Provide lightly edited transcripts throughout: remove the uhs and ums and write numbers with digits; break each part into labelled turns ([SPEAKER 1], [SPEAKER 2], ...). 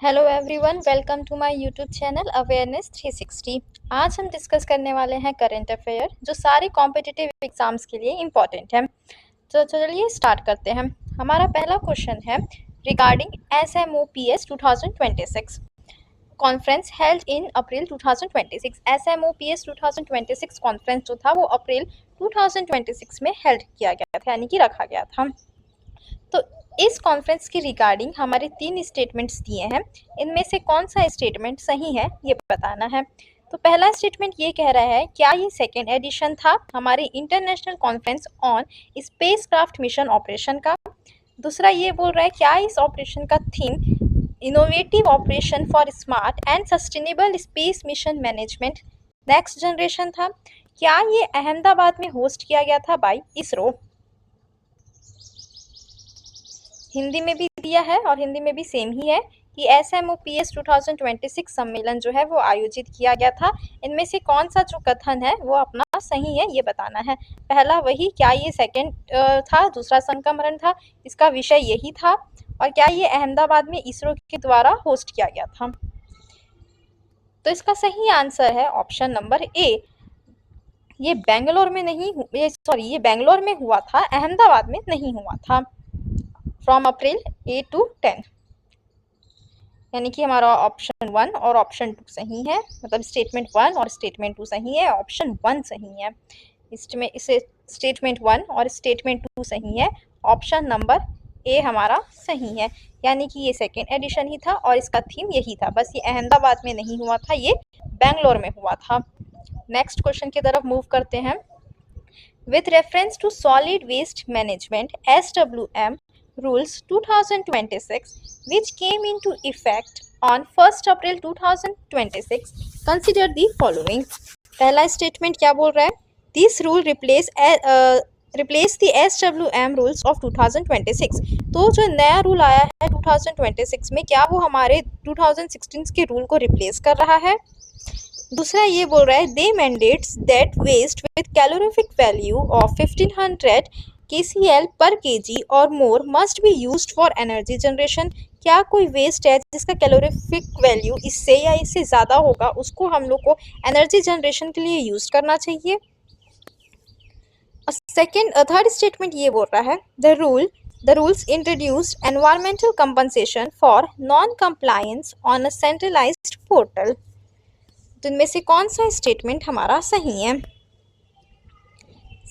[SPEAKER 1] Hello everyone, welcome to my YouTube channel awareness 360। आज हम discuss करने वाले हैं करंट अफेयर जो सारे कॉम्पिटिटिव एग्जाम्स के लिए इम्पॉर्टेंट है। तो चलिए स्टार्ट करते हैं। हमारा पहला क्वेश्चन है regarding SMOPS 2026 conference held in April 2026। SMOPS 2026 conference जो था वो अप्रैल 2026 में हेल्ड किया गया था, यानी कि रखा गया था। तो इस कॉन्फ्रेंस के रिगार्डिंग हमारे 3 स्टेटमेंट्स दिए हैं। इनमें से कौन सा स्टेटमेंट सही है ये बताना है। तो पहला स्टेटमेंट ये कह रहा है क्या ये सेकेंड एडिशन था हमारे international conference on spacecraft mission operation का। दूसरा ये बोल रहा है क्या इस ऑपरेशन का theme innovative operation for smart and sustainable space mission management next generation था। क्या ये अहमदाबाद में होस्ट किया गया था बाय इसरो। हिंदी में भी दिया है और हिंदी में भी सेम ही है कि SMOPS 2026 सम्मेलन जो है वो आयोजित किया गया था। इनमें से कौन सा जो कथन है वो अपना सही है ये बताना है। पहला वही क्या ये सेकंड था, दूसरा संक्रमण था, इसका विषय यही था, और क्या ये अहमदाबाद में इसरो के द्वारा होस्ट किया गया था। तो इसका सही आंसर है ऑप्शन नंबर ए। ये बेंगलोर में नहीं, ये बेंगलोर में हुआ था, अहमदाबाद में नहीं हुआ था। फ्रॉम अप्रैल 8 to 10, यानी कि हमारा ऑप्शन 1 और ऑप्शन 2 सही है। मतलब स्टेटमेंट 1 और स्टेटमेंट 2 सही है, ऑप्शन 1 सही है। इसमें इसे स्टेटमेंट 1 और स्टेटमेंट 2 सही है, ऑप्शन नंबर ए हमारा सही है। यानी कि ये सेकेंड एडिशन ही था और इसका थीम यही था, बस ये अहमदाबाद में नहीं हुआ था, ये बेंगलोर में हुआ था। नेक्स्ट क्वेश्चन की तरफ मूव करते हैं। With reference to solid waste management SWM rules 2026 which came into effect on 1st April 2026 consider the following। पहला स्टेटमेंट क्या बोल रहा है, this rule replace the SWM rules of 2026। तो जो नया रूल आया है 2026 में, क्या वो हमारे 2016 के रूल को रिप्लेस कर रहा है। दूसरा ये बोल रहा है they mandates that waste with calorific value of 1500 KCl per kg और more must be used for energy generation. क्या कोई वेस्ट है जिसका कैलोरीफिक वैल्यू इससे या इससे ज़्यादा होगा, उसको हम लोग को एनर्जी जनरेशन के लिए यूज करना चाहिए। थर्ड स्टेटमेंट ये बोल रहा है the rules introduced environmental compensation for non-compliance on a centralized portal। तो इनमें से कौन सा स्टेटमेंट हमारा सही है।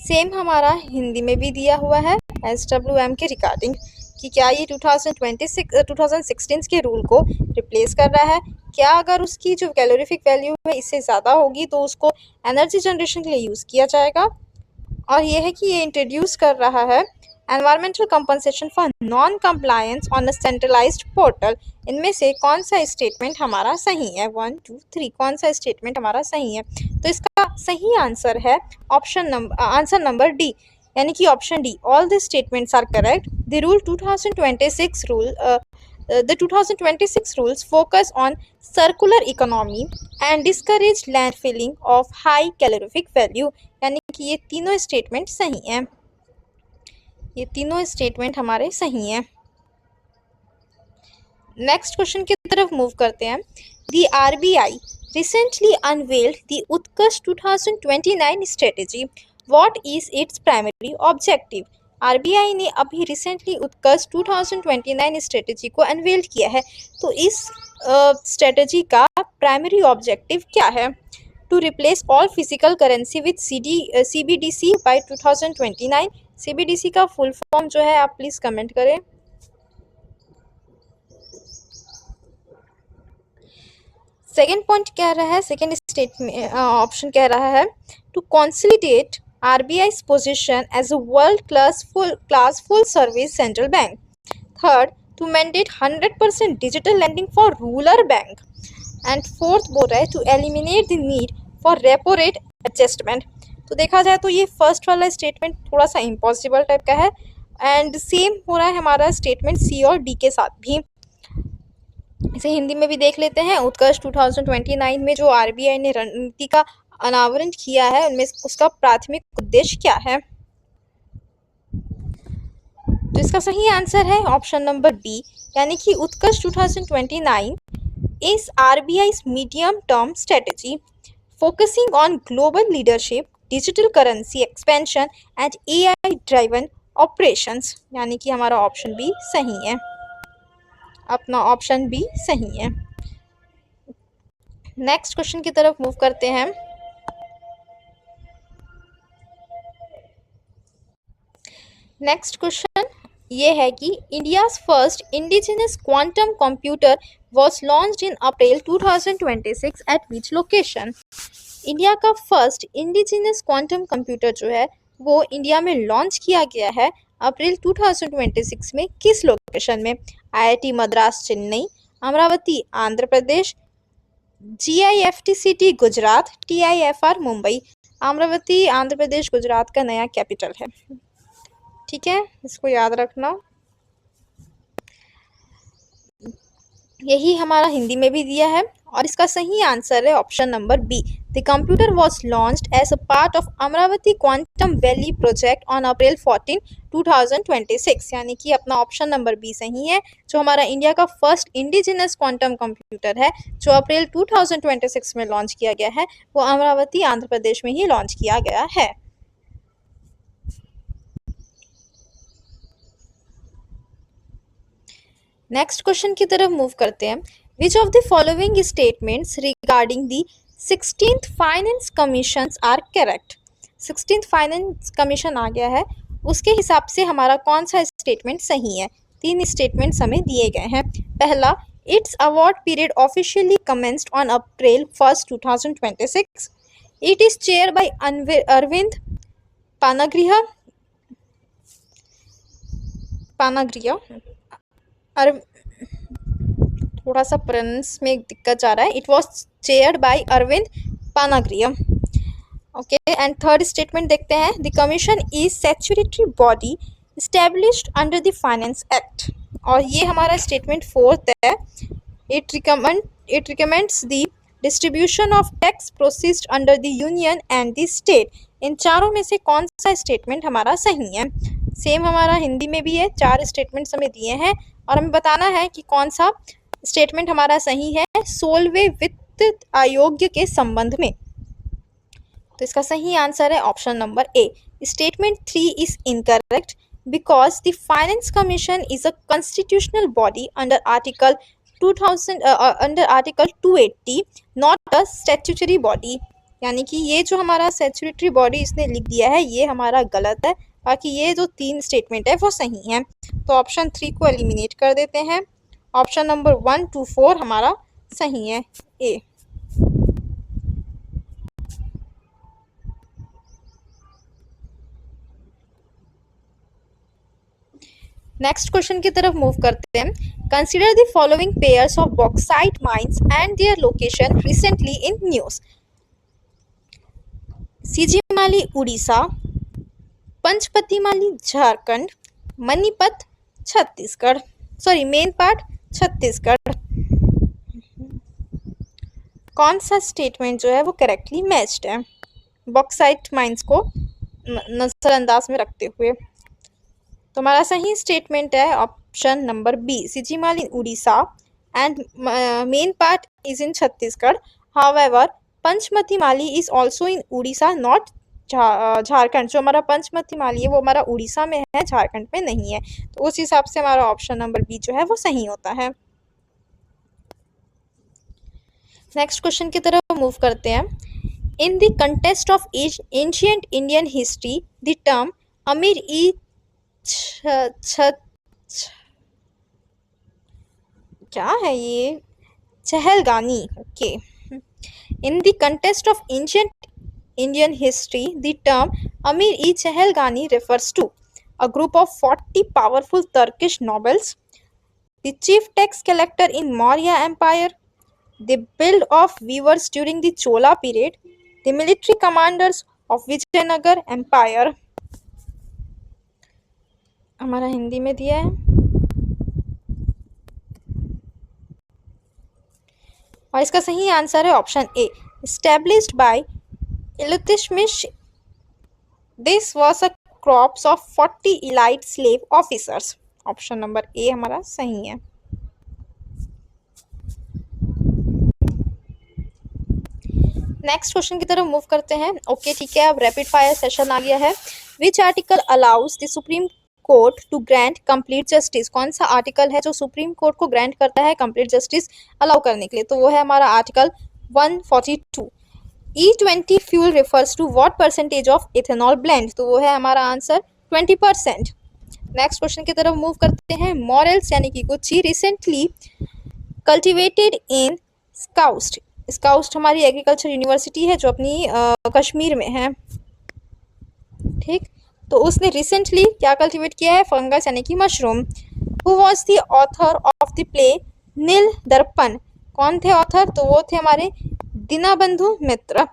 [SPEAKER 1] सेम हमारा हिंदी में भी दिया हुआ है SWM के रिगार्डिंग कि क्या ये 2016 के रूल को रिप्लेस कर रहा है। क्या अगर उसकी जो कैलोरीफिक वैल्यू है इससे ज़्यादा होगी तो उसको एनर्जी जनरेशन के लिए यूज़ किया जाएगा। और ये है कि ये इंट्रोड्यूस कर रहा है environmental compensation for non compliance on a centralised portal. इनमें से कौन सा स्टेटमेंट हमारा सही है, 1 2 3 कौन सा स्टेटमेंट हमारा सही है। तो इसका सही आंसर है आंसर नंबर डी, यानी कि option D. All the statements are correct. The rule 2026 rule the 2026 rules focus on circular economy and discourage landfilling of high calorific value। यानी कि ये तीनों स्टेटमेंट सही हैं, ये तीनों स्टेटमेंट हमारे सही हैं। नेक्स्ट क्वेश्चन की तरफ मूव करते हैं। The RBI recently unveiled the Utkarsh 2029 strategy। What is its primary objective? RBI ने अभी रिसेंटली उत्कर्ष 2029 स्ट्रेटेजी को अनवेल किया है। तो इस स्ट्रेटेजी का प्राइमरी ऑब्जेक्टिव क्या है। To replace all physical currency with CBDC by 2029। CBDC का फुल फॉर्म जो है आप प्लीज कमेंट करें। सेकेंड पॉइंट कह रहा है, सेकेंड स्टेटमेंट ऑप्शन कह रहा है to consolidate RBI's position as a world-class full-service central bank। Third, to mandate 100% digital lending for rural bank। And fourth बोल रहा है to eliminate the need for repo rate adjustment। तो देखा जाए तो ये फर्स्ट वाला स्टेटमेंट थोड़ा सा इम्पॉसिबल टाइप का है, एंड सेम हो रहा है हमारा स्टेटमेंट सी और डी के साथ भी। इसे हिंदी में भी देख लेते हैं। उत्कर्ष 2029 में जो RBI ने रणनीति का अनावरण किया है उनमें उसका प्राथमिक उद्देश्य क्या है। तो इसका सही आंसर है ऑप्शन नंबर बी, यानी कि उत्कर्ष 2029 is RBI's medium-term strategy focusing on global leadership, digital currency expansion and AI-driven operations, यानी कि हमारा ऑप्शन बी सही है, अपना ऑप्शन बी सही है। नेक्स्ट क्वेश्चन की तरफ मूव करते हैं। नेक्स्ट क्वेश्चन ये है कि India's first indigenous quantum computer was launched in April 2026 at which location? India का फर्स्ट इंडिजिनस क्वांटम कंप्यूटर जो है वो इंडिया में लॉन्च किया गया है अप्रैल 2026 में। किस लोकेशन में? IIT Madras Chennai, Amravati Andhra Pradesh, GIFT Gujarat, TIFR Mumbai. Amravati Andhra Pradesh Gujarat का नया कैपिटल है, ठीक है, इसको याद रखना। यही हमारा हिंदी में भी दिया है और इसका सही आंसर है option number B. The computer was launched as a part of Amaravati quantum valley project on April 14, 2026, यानी कि अपना ऑप्शन नंबर बी सही है। जो हमारा इंडिया का फर्स्ट इंडिजिनस क्वांटम कंप्यूटर है जो अप्रैल 2026 में लॉन्च किया गया है वो अमरावती आंध्र प्रदेश में ही लॉन्च किया गया है। नेक्स्ट क्वेश्चन की तरफ मूव करते हैं। Which of the following statements regarding the 16th finance commission are correct? 16th finance commission आ गया है, उसके हिसाब से हमारा कौन सा स्टेटमेंट सही है? 3 स्टेटमेंट्स हमें दिए गए हैं। पहला, its award period officially commenced on April 1, 2026। It is chair by Arvind Panagariya थोड़ा सा प्रोनाउंस में दिक्कत जा रहा है। It was chaired by Arvind Panagariya. Okay, and third statement देखते हैं। The commission is statutory body established under the finance act, और ये हमारा स्टेटमेंट फोर्थ है। It recommends the distribution of tax proceed under the union and the state. इन चारों में से कौन सा स्टेटमेंट हमारा सही है? सेम हमारा हिंदी में भी है, 4 स्टेटमेंट्स हमें दिए हैं और हमें बताना है कि कौन सा स्टेटमेंट हमारा सही है 16वें वित्त आयोग के संबंध में। तो इसका सही आंसर है option number A. Statement 3 is incorrect because the finance commission is a constitutional body under article 280, not a statutory body, यानी कि ये जो हमारा स्टैट्यूटरी बॉडी इसने लिख दिया है ये हमारा गलत है। बाकी ये जो 3 स्टेटमेंट है वो सही है। तो ऑप्शन 3 को एलिमिनेट कर देते हैं। ऑप्शन नंबर 1 to 4 हमारा सही है, ए। नेक्स्ट क्वेश्चन की तरफ मूव करते हैं। Consider the following pairs of bauxite mines and their location recently in news. Sijimali Orissa, Panchpatmali Jharkhand, Mainpat Chhattisgarh, sorry Mainpat Chhattisgarh. कौन सा स्टेटमेंट जो है वो करेक्टली मैच्ड है बॉक्साइट माइंस को नजरअंदाज में रखते हुए? तो हमारा सही स्टेटमेंट है option number B. Sijimali in Orissa and main part is in Chhattisgarh. However Panchpatmali is also in Orissa, not Jharkhand. जो हमारा पंचमतीमाली है वो हमारा उड़ीसा में है, झारखंड में नहीं है। तो उस हिसाब से हमारा ऑप्शन नंबर बी जो है वो सही होता है। नेक्स्ट क्वेश्चन की तरफ मूव करते हैं। In the contest of ancient Indian history the term अमीर ई क्या है ये? चहलगानी। Okay. In the contest of ancient Indian history, the term Amir-e Chahilgani refers to a group of 40 powerful Turkish nobles, the chief tax collector in Maurya Empire, the build of weavers during the Chola period, the military commanders of Vijayanagar Empire। हमारा हिंदी में दिया है और इसका सही answer है option A. Established by Iltutmish, this was a crops of 40 elite slave officers. Option number ए हमारा सही है। नेक्स्ट क्वेश्चन की तरफ मूव करते हैं। ओके ठीक है, अब रैपिड फायर सेशन आ गया है। Which article allows the supreme court to grant complete justice. कौन सा आर्टिकल है जो सुप्रीम कोर्ट को ग्रांट करता है कंप्लीट जस्टिस अलाउ करने के लिए? तो वो है हमारा article 142। E20 fuel refers to what percentage of ethanol blend? तो वो है हमारा आंसर 20%। नेक्स्ट क्वेश्चन की तरफ मूव करते हैं। मॉरल्स यानी कि गुच्ची रिसेंटली कल्टिवेटेड इन स्काउस्ट। स्काउस्ट हमारी एग्रीकल्चर यूनिवर्सिटी है जो अपनी कश्मीर में है, ठीक। तो उसने रिसेंटली क्या कल्टिवेट किया है? फंगस यानी कि mushroom. Who was the author of the play Nil Darpan? कौन थे ऑथर? तो वो थे हमारे Dinabandhu Mitra.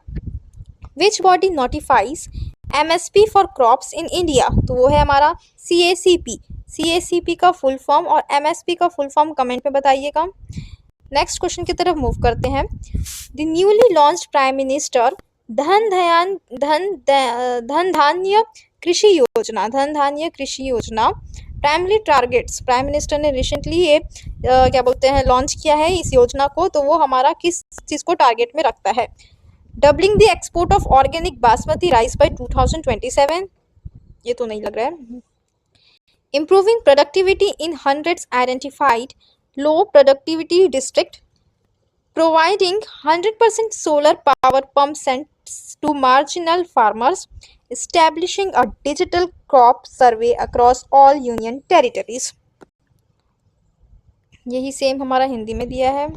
[SPEAKER 1] Which body notifies MSP for crops in India? तो वो है हमारा CACP। CACP का फुल फॉर्म और MSP का फुल फॉर्म कमेंट में बताइएगा। नेक्स्ट क्वेश्चन की तरफ मूव करते हैं। The newly launched prime minister Dhan Dhaanya Krishi Yojana, Dhan Dhaanya Krishi Yojana primary targets. Prime minister ने रिसेंटली ये क्या बोलते हैं लॉन्च किया है इस योजना को, तो वो हमारा किस चीज़ को टारगेट में रखता है? Doubling the export of organic basmati rice by 2027, ये तो नहीं लग रहा है। Improving productivity in 100 identified low productivity district, providing 100% solar power pump sets to marginal farmers, establishing a digital crop survey across all union territories। यही same हमारा हिंदी में दिया है,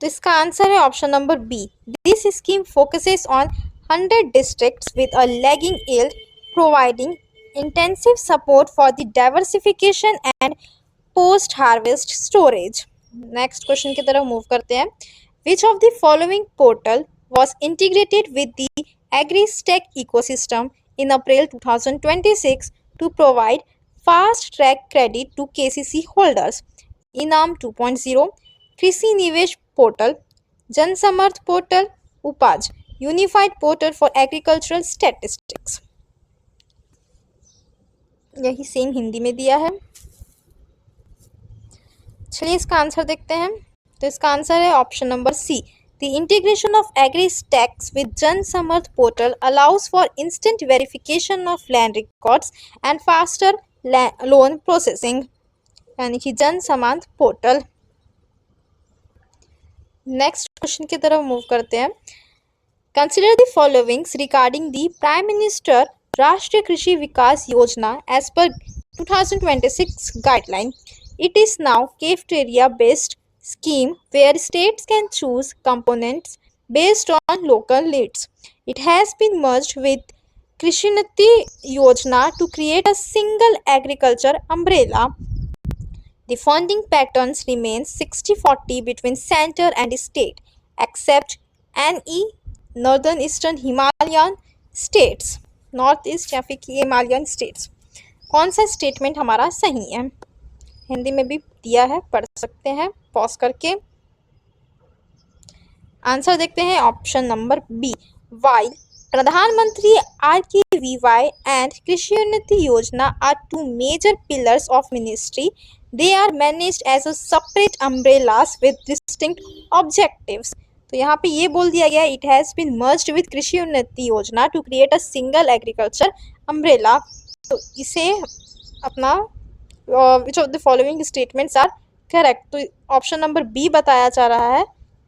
[SPEAKER 1] तो इसका आंसर है option number B. This scheme focuses on 100 districts with a lagging yield, providing intensive support for the diversification and post harvest storage। Next question की तरफ मूव करते हैं। Which of the following portal was integrated with the agristack ecosystem in April 2026 to provide fast track credit to KCC holders? ENAM 2.0, Krishi Nivesh portal, JanSamarth portal, Upaj unified portal for agricultural statistics. यही same Hindi में दिया है। चलिए इसका आंसर देखते हैं। तो इसका आंसर है option number C. The integration of agristacks with JanSamarth portal allows for instant verification of land records and faster loan processing, यानी कि जनसमर्थ पोर्टल। नेक्स्ट क्वेश्चन की तरफ मूव करते हैं। Consider the followings regarding the prime minister Rashtriya Krishi Vikas Yojana as per 2026 guideline. It is now cafeteria-based scheme where states can choose components based on local needs. It has been merged with Krishnati Yojana to create a single agriculture umbrella. The funding patterns remain 60-40 between center and state, except NE Northern Eastern Himalayan states, Northeast या फिर Himalayan states। कौन सा statement हमारा सही है? हिंदी में भी दिया है, पढ़ सकते हैं पॉज करके। आंसर देखते हैं option number B. Why Pradhan Mantri RKVY and Krishi Unnati Yojana are two major pillars of ministry, they are managed as a separate umbrellas with distinct objectives. तो यहाँ पे ये बोल दिया गया it has been merged with Krishi Unnati Yojana to create a single agriculture umbrella. तो इसे अपना which of the following statements are correct, तो ऑप्शन नंबर बी बताया जा रहा है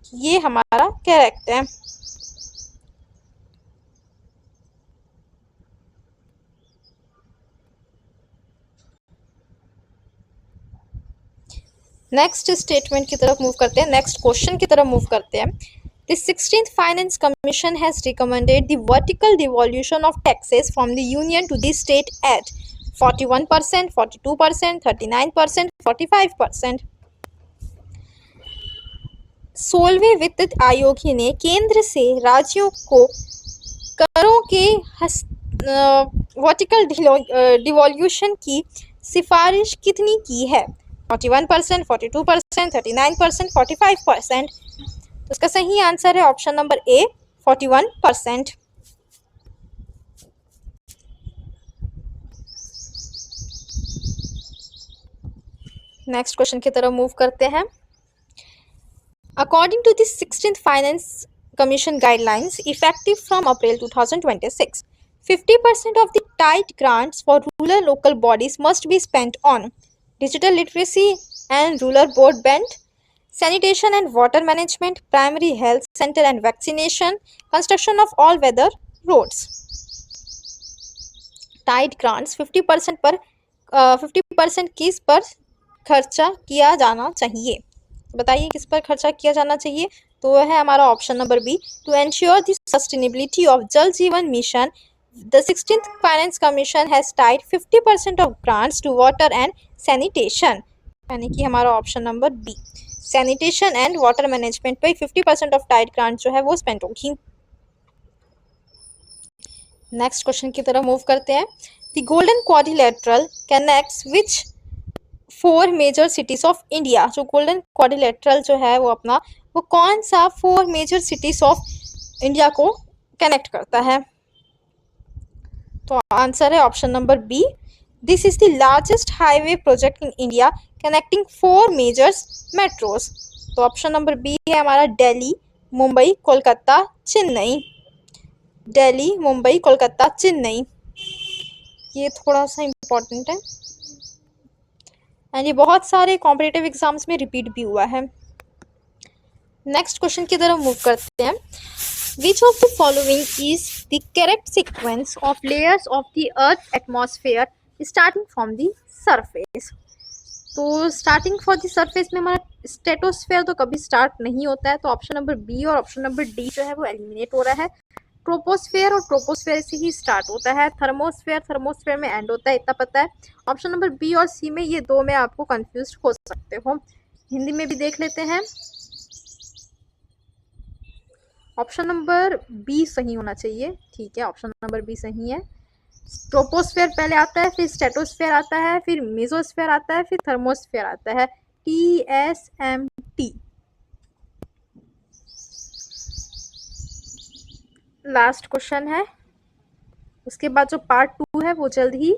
[SPEAKER 1] कि ये हमारा करेक्ट है। नेक्स्ट स्टेटमेंट की तरफ मूव करते हैं, नेक्स्ट क्वेश्चन की तरफ मूव करते हैं। The 16th Finance Commission has recommended the vertical devolution of taxes from the union to the state at 41%, 42%, 39%, 45%। 16वें वित्त आयोग ने केंद्र से राज्यों को करों के वर्टिकल डिवॉल्यूशन की सिफारिश कितनी की है? 41%, 42%, 39%, 45%। तो इसका सही आंसर है option number A 41%। Next question की तरफ मूव करते हैं। According to the 16th finance commission guidelines effective from April 2026, 50% of the tied grants for rural local bodies must be spent on digital literacy and rural broadband, sanitation and water management, primary health center and vaccination, construction of all weather roads. Tied grants 50% किस पर खर्चा किया जाना चाहिए? बताइए किस पर खर्चा किया जाना चाहिए? तो वह है हमारा option number B, to ensure the sustainability of Jal Jeevan mission. The 16th finance commission has tied 50% of grants to water and sanitation, यानी कि हमारा option number B, sanitation and water management पे 50% ऑफ टाइड ग्रांट जो है वो spend होगी। Next question की तरफ मूव करते हैं। The golden quadrilateral connects which 4 major cities of India. जो गोल्डन क्वाड्रिलेटरल जो है वो अपना वो कौन सा 4 मेजर सिटीज ऑफ इंडिया को कनेक्ट करता है? तो आंसर है option number B, this is the largest highway project in India connecting 4 major metros. तो ऑप्शन नंबर बी है हमारा दिल्ली, मुंबई, कोलकाता, चेन्नई। दिल्ली, मुंबई, कोलकाता, चेन्नई, ये थोड़ा सा इम्पोर्टेंट है एंड ये बहुत सारे कॉम्पिटिटिव एग्जाम्स में रिपीट भी हुआ है। नेक्स्ट क्वेश्चन की तरफ मूव करते हैं। Which of the following is the correct sequence of layers of the earth atmosphere starting from the surface? तो स्टार्टिंग फॉर द सरफेस में हमारा स्ट्रेटोस्फेयर तो कभी स्टार्ट नहीं होता है, तो ऑप्शन नंबर बी और ऑप्शन नंबर डी जो है वो एलिमिनेट हो रहा है। ट्रोपोस्फेयर और ट्रोपोस्फेयर से ही स्टार्ट होता है। थर्मोस्फेयर में एंड होता है, इतना पता है। ऑप्शन नंबर बी और सी में, ये दो में आपको कंफ्यूज हो सकते हो। हिंदी में भी देख लेते हैं। ऑप्शन नंबर बी सही होना चाहिए, ठीक है, ऑप्शन नंबर बी सही है। ट्रोपोस्फेयर पहले आता है, फिर स्ट्रेटोस्फेयर आता है, फिर मेसोस्फेयर आता है, फिर थर्मोस्फेयर आता है, TSMT। लास्ट क्वेश्चन है, उसके बाद जो पार्ट 2 है वो जल्द ही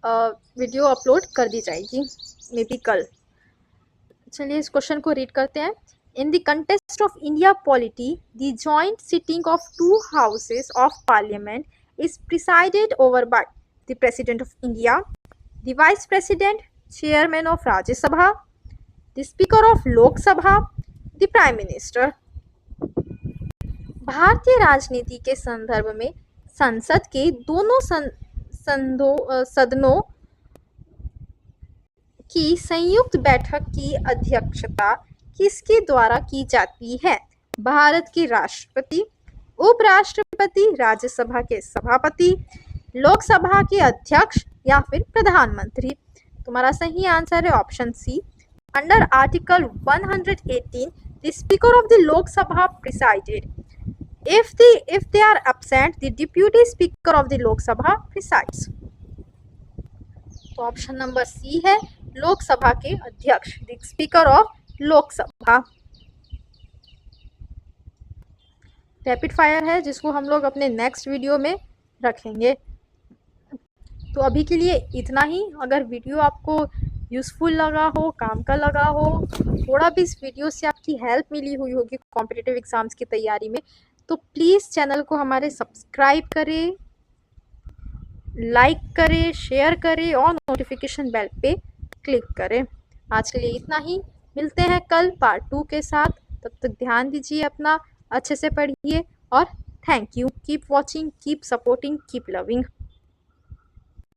[SPEAKER 1] वीडियो अपलोड कर दी जाएगी, मे बी कल। चलिए इस क्वेश्चन को रीड करते हैं। In the contest of India polity, the joint sitting of 2 houses of parliament is presided over by the President of India, the Vice President, Chairman of Rajya Sabha, the Speaker of Lok Sabha, the Prime Minister। भारतीय राजनीति के संदर्भ में संसद के दोनों सदनों की संयुक्त बैठक की अध्यक्षता किसके द्वारा की जाती है? भारत के राष्ट्रपति, उपराष्ट्रपति, राज्यसभा के सभापति, लोकसभा के अध्यक्ष या फिर प्रधानमंत्री। तुम्हारा सही आंसर है option C. Under article 118 the speaker of the Lok Sabha presided, if they are absent the deputy speaker of the lok sabha presides। तो ऑप्शन नंबर सी है लोकसभा के अध्यक्ष, the speaker of Lok Sabha. Rapid fire है जिसको हम लोग अपने नेक्स्ट वीडियो में रखेंगे। तो अभी के लिए इतना ही। अगर वीडियो आपको यूज़फुल लगा हो, काम का लगा हो, थोड़ा भी इस वीडियो से आपकी हेल्प मिली हुई होगी कॉम्पिटिटिव एग्जाम्स की तैयारी में, तो प्लीज़ चैनल को हमारे सब्सक्राइब करें, लाइक करें, शेयर करें और नोटिफिकेशन बेल पे क्लिक करें। आज के लिए इतना ही, मिलते हैं कल पार्ट 2 के साथ। तब तक ध्यान दीजिए अपना, अच्छे से पढ़िए और thank you. Keep watching, keep supporting, keep loving.